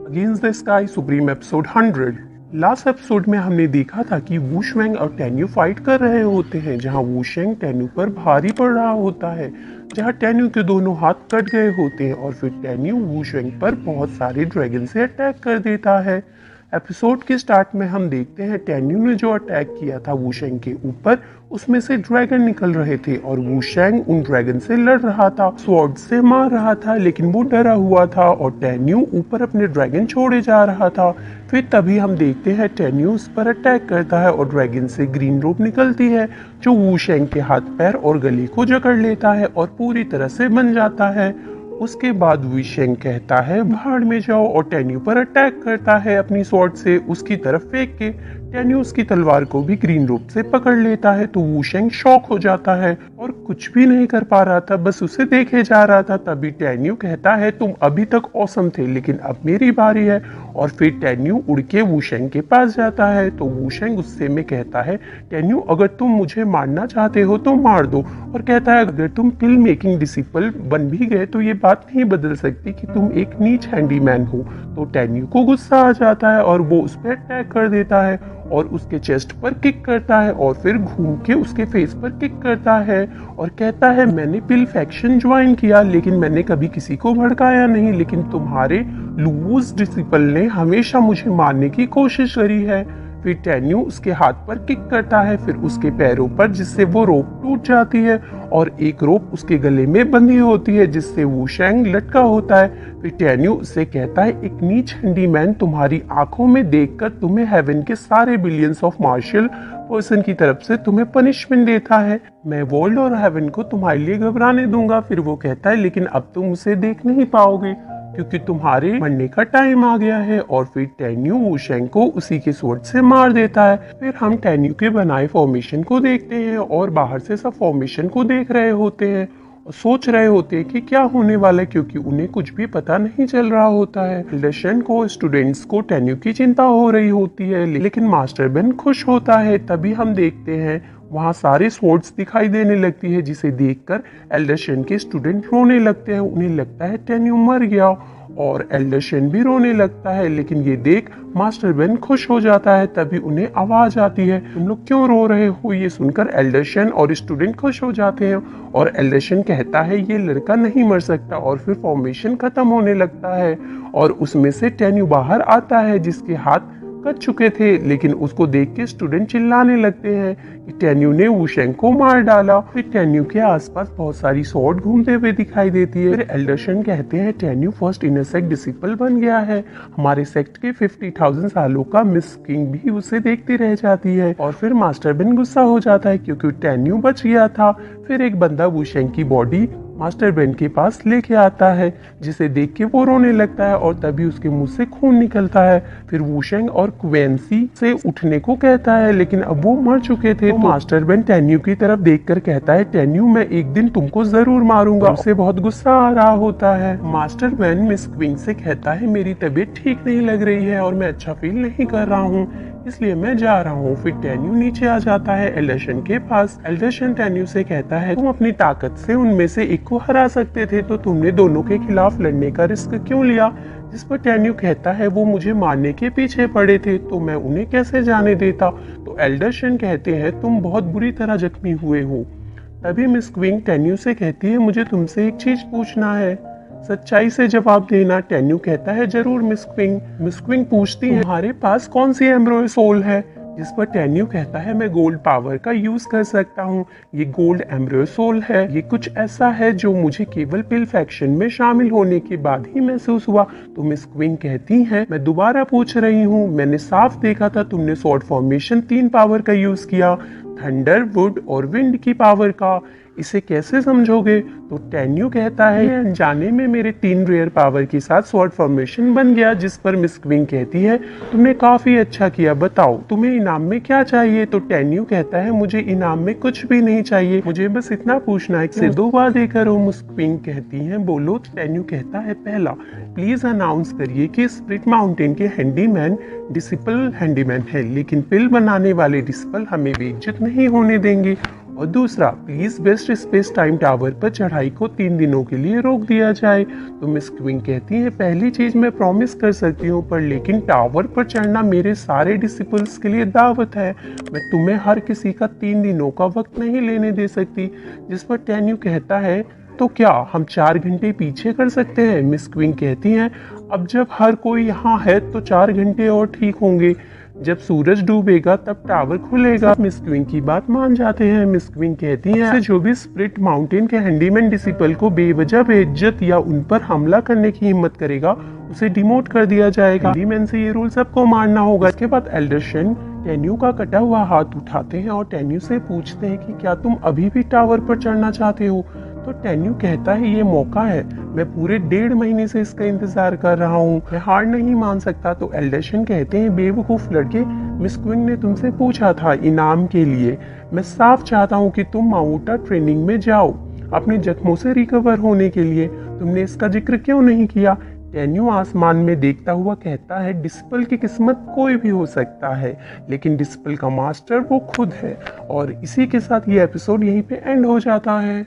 Against the sky supreme episode 100। Last episode में हमने देखा था कि वू शेंग और टेन्यू फाइट कर रहे होते हैं, जहां वू शेंग टेन्यू पर भारी पड़ रहा होता है, जहां टेन्यू के दोनों हाथ कट गए होते हैं और फिर टेन्यू वू शेंग पर बहुत सारे ड्रैगन से अटैक कर देता है। एपिसोड के स्टार्ट में हम देखते हैं टेन्यू ने जो अटैक किया था वू शेंग के ऊपर, उसमें से ड्रैगन निकल रहे थे और वू शेंग उन ड्रैगन से लड़ रहा था, स्वॉर्ड से मार रहा था, लेकिन वो डरा हुआ था और टेन्यू ऊपर अपने ड्रैगन छोड़े जा रहा था। फिर तभी हम देखते हैं टेन्यू उस पर अटैक करता है और ड्रैगन से ग्रीन रोप निकलती है जो वू शेंग के हाथ पैर और गले को जकड़ लेता है और पूरी तरह से बन जाता है। उसके बाद वू शेंग कहता है भाड़ में जाओ और टेन्यू पर अटैक करता है अपनी स्वॉर्ड से उसकी तरफ फेंक के। टेन्यू उसकी तलवार को भी ग्रीन रोप से पकड़ लेता है तो वू शेंग शॉक हो जाता है और कुछ भी नहीं कर पा रहा था, बस उसे देखे जा रहा था। तभी टेन्यू कहता है तुम अभी तक ऑसम थे लेकिन अब मेरी बारी है, और फिर टेन्यू उड़ के वू शेंग के पास जाता है तो वू शेंग गुस्से में कहता है टेन्यू अगर तुम मुझे मारना चाहते हो तो मार दो, और कहता है अगर तुम पिल मेकिंग डिसिपल बन भी गए तो ये बात नहीं बदल सकती कि तुम एक नीच हैंडीमैन हो। तो टेन्यू को गुस्सा आ जाता है और वो उस पर अटैक कर देता है और उसके चेस्ट पर किक करता है और फिर घूम के उसके फेस पर किक करता है और कहता है मैंने पिल फैक्शन ज्वाइन किया लेकिन मैंने कभी किसी को भड़काया नहीं, लेकिन तुम्हारे लूज डिसिपल ने हमेशा मुझे मारने की कोशिश करी है। फिर टेन्यू उसके हाथ पर किक करता है, फिर उसके पैरों पर, जिससे वो रोप टूट जाती है और एक रोप उसके गले में बंधी होती है जिससे वू शेंग लटका होता है। फिर टेन्यू उससे कहता है एक नीच हैंडीमैन तुम्हारी आंखों में देखकर तुम्हें हेवन के सारे बिलियंस ऑफ मार्शल पर्सन की तरफ से तुम्हें पनिशमेंट देता है, मैं वर्ल्ड और हेवन को तुम्हारे लिए घबराने दूंगा। फिर वो कहता है लेकिन अब तुम उसे देख नहीं पाओगे क्योंकि तुम्हारे मरने का टाइम आ गया है, और फिर टेन्यू वू शेंग को उसी के स्वॉर्ड से मार देता है। फिर हम टेन्यू के बनाए फॉर्मेशन को देखते हैं और बाहर से सब फॉर्मेशन को देख रहे होते हैं और सोच रहे होते हैं कि क्या होने वाला है, क्योंकि उन्हें कुछ भी पता नहीं चल रहा होता है। एल्डरशन को स्टूडेंट्स को टेन्यू की चिंता हो रही होती है लेकिन मास्टर बेन खुश होता है। तभी हम देखते हैं वहाँ सारे स्वॉर्ड्स दिखाई देने लगती है जिसे देखकर एल्डरशन के स्टूडेंट रोने लगते हैं, उन्हें लगता है टेन्यू मर गया और एल्डरशन भी रोने लगता है, लेकिन ये देख मास्टर बेन खुश हो जाता है। तभी उन्हें आवाज आती है तुम लोग क्यों रो रहे हो। ये सुनकर एल्डरशन और स्टूडेंट खुश हो जाते हैं और एल्डरशन कहता है ये लड़का नहीं मर सकता, और फिर फॉर्मेशन खत्म होने लगता है और उसमें से टेन्यू बाहर आता है जिसके हाथ कट चुके थे, लेकिन उसको देख के स्टूडेंट चिल्लाने लगते हैं कि टेन्यू ने वू शेंग को मार डाला। फिर टेन्यू के आसपास बहुत सारी स्वॉर्ड घूमते हुए दिखाई देती है। फिर एल्डरशन कहते हैं टेन्यू फर्स्ट इनर सेक्ट डिसिपल बन गया है, हमारे सेक्ट के 50,000 सालों का मिस किंग भी उसे देखती रह जाती है। और फिर मास्टर बेन गुस्सा हो जाता है क्योंकि टेन्यू बच गया था। फिर एक बंदा वू शेंग की बॉडी मास्टर बेन के पास लेके आता है जिसे देख के वो रोने लगता है और तभी उसके मुंह से खून निकलता है। फिर वू शेंग और क्वेंसी से उठने को कहता है लेकिन अब वो मर चुके थे। तो मास्टर बेन टेन्यू की तरफ देखकर कहता है टेन्यू मैं एक दिन तुमको जरूर मारूंगा। उसे बहुत गुस्सा आ रहा होता है। मास्टर बेन मिस क्विंग से कहता है मेरी तबीयत ठीक नहीं लग रही है और मैं अच्छा फील नहीं कर रहा हूँ, इसलिए मैं जा रहा हूँ। फिर टेन्यू नीचे आ जाता है एल्डरशन के पास। एल्डरशन टेन्यू से कहता है तुम अपनी ताकत से उनमें से एक को हरा सकते थे तो तुमने दोनों के खिलाफ लड़ने का रिस्क क्यों लिया। जिस पर टेन्यू कहता है वो मुझे मारने के पीछे पड़े थे तो मैं उन्हें कैसे जाने देता। तो एल्डरशन कहते हैं तुम बहुत बुरी तरह जख्मी हुए हो। तभी मिस क्विंग टेन्यू से कहती है मुझे तुमसे एक चीज पूछना है, सच्चाई से जवाब देना। टेन्यू कहता है जरूर मिस क्विंग। मिस क्विंग पूछती है तुम्हारे पास कौन सी एम्ब्रो सोल है। जिस पर टेन्यू कहता है मैं गोल्ड पावर का यूज कर सकता हूँ, ये गोल्ड एम्ब्रो सोल है, ये कुछ ऐसा है जो मुझे केवल पिल फैक्शन में शामिल होने के बाद ही महसूस हुआ। तो मिस क्विंग कहती है मैं दोबारा पूछ रही हूँ, मैंने साफ देखा था तुमने स्वॉर्ड फॉर्मेशन 3 पावर का यूज किया, थंडर, वुड और विंड की पावर का, इसे कैसे समझोगे। तो टेन्यू कहता है अनजाने में मेरे 3 रेयर पावर के साथ स्वॉर्ड फॉर्मेशन बन गया। जिस पर मिस क्विंग कहती है तुमने काफी अच्छा किया, बताओ तुम्हें इनाम में क्या चाहिए। तो टेन्यू कहता है मुझे इनाम में कुछ भी नहीं चाहिए, मुझे बस इतना पूछना है कि 2 वादे करो। मिस क्विंग कहती है बोलो। टेन्यू कहता है पहला प्लीज अनाउंस करिए कि स्प्लिट माउंटेन के हैंडीमैन डिसिपल हैंडीमैन है लेकिन पिल बनाने वाले डिसिपल हमें बेइज्जत नहीं होने देंगे। और दूसरा, please best space time tower पर चढ़ाई को 3 दिनों के लिए रोक दिया जाए। तो मिस क्विंग कहती है, पहली चीज मैं प्रॉमिस कर सकती हूँ, पर लेकिन टावर पर चढ़ना मेरे सारे डिसिपल्स के लिए दावत है। मैं तुम्हें हर किसी का 3 दिनों का वक्त नहीं लेने दे सकती। जिस पर टेन्यू कहता है, तो क्या हम 4 घंटे पीछे कर सकते हैं? मिस क्विंग कहती हैं, अब जब हर कोई यहाँ है तो 4 घंटे और ठीक होंगे। जब सूरज डूबेगा तब टावर खुलेगा। मिस क्वीन की बात मान जाते हैं। मिस क्वीन कहती हैं, जो भी स्प्लिट माउंटेन के हैंडीमैन डिसिपल को बेवजह बेइज्जत या उन पर हमला करने की हिम्मत करेगा, उसे डिमोट कर दिया जाएगा। हैंडीमैन से ये रूल सबको मानना होगा। इसके बाद एल्डर शेन टेन्यू का कटा हुआ हाथ उठाते हैं और टेन्यू से पूछते हैं कि क्या तुम अभी भी टावर पर चढ़ना चाहते हो? तो टेन्यू कहता है, ये मौका है, मैं पूरे 1.5 महीने से इसका इंतजार कर रहा हूँ, मैं हार नहीं मान सकता। तो एल्डरशन कहते हैं, बेवकूफ लड़के, मिस क्विंग ने तुमसे पूछा था इनाम के लिए। मैं साफ चाहता हूँ कि तुम माउंटा ट्रेनिंग में जाओ अपने जख्मों से रिकवर होने के लिए। तुमने इसका जिक्र क्यों नहीं किया? टेन्यू आसमान में देखता हुआ कहता है, डिस्पल की किस्मत कोई भी हो सकता है, लेकिन डिस्पल का मास्टर वो खुद है। और इसी के साथ ये एपिसोड यहीं पे एंड हो जाता है।